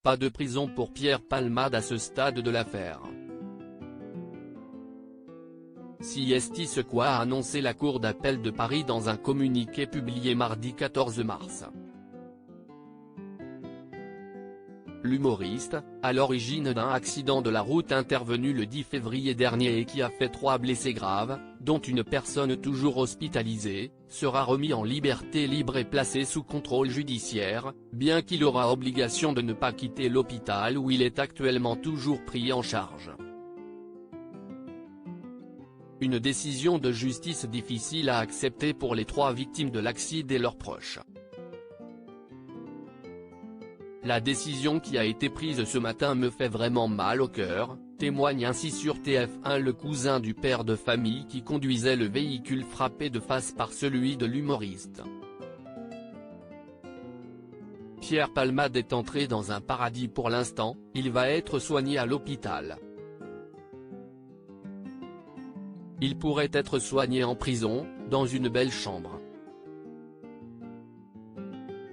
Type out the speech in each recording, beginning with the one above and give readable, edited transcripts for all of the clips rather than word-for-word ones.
Pas de prison pour Pierre Palmade à ce stade de l'affaire. CST ce quoi a annoncé la Cour d'appel de Paris dans un communiqué publié mardi 14 mars. L'humoriste, à l'origine d'un accident de la route intervenu le 10 février dernier et qui a fait 3 blessés graves, dont une personne toujours hospitalisée, sera remis en liberté libre et placé sous contrôle judiciaire, bien qu'il aura obligation de ne pas quitter l'hôpital où il est actuellement toujours pris en charge. Une décision de justice difficile à accepter pour les 3 victimes de l'accident et leurs proches. La décision qui a été prise ce matin me fait vraiment mal au cœur, témoigne ainsi sur TF1 le cousin du père de famille qui conduisait le véhicule frappé de face par celui de l'humoriste. Pierre Palmade est entré dans un paradis pour l'instant, il va être soigné à l'hôpital. Il pourrait être soigné en prison, dans une belle chambre.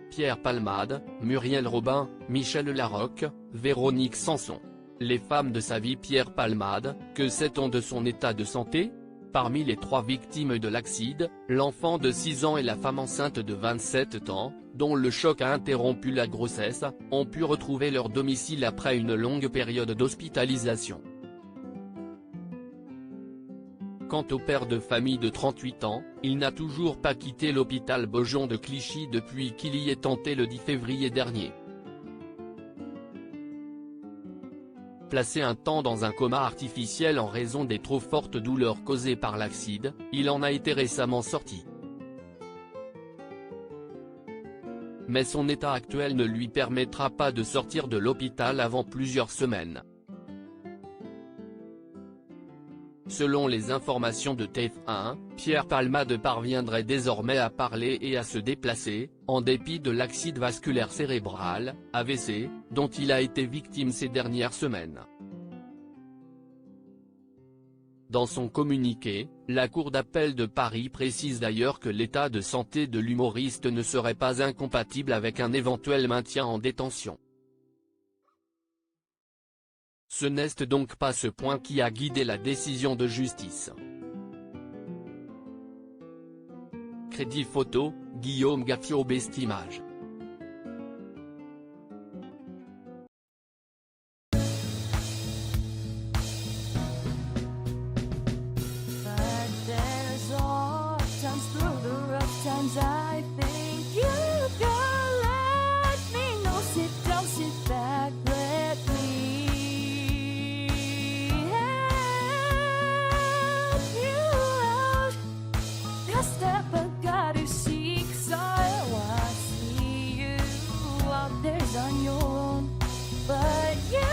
Pierre Palmade, Muriel Robin, Michel Larocque, Véronique Sanson. Les femmes de sa vie. Pierre Palmade, que sait-on de son état de santé? Parmi les 3 victimes de l'accident, l'enfant de 6 ans et la femme enceinte de 27 ans, dont le choc a interrompu la grossesse, ont pu retrouver leur domicile après une longue période d'hospitalisation. Quant au père de famille de 38 ans, il n'a toujours pas quitté l'hôpital Beaujon de Clichy depuis qu'il y est entré le 10 février dernier. Placé un temps dans un coma artificiel en raison des trop fortes douleurs causées par l'accident, il en a été récemment sorti. Mais son état actuel ne lui permettra pas de sortir de l'hôpital avant plusieurs semaines. Selon les informations de TF1, Pierre Palmade parviendrait désormais à parler et à se déplacer, en dépit de l'accident vasculaire cérébral, AVC, dont il a été victime ces dernières semaines. Dans son communiqué, la Cour d'appel de Paris précise d'ailleurs que l'état de santé de l'humoriste ne serait pas incompatible avec un éventuel maintien en détention. Ce n'est donc pas ce point qui a guidé la décision de justice. Crédit photo, Guillaume Gaffio. Best Image. On your own, but yeah.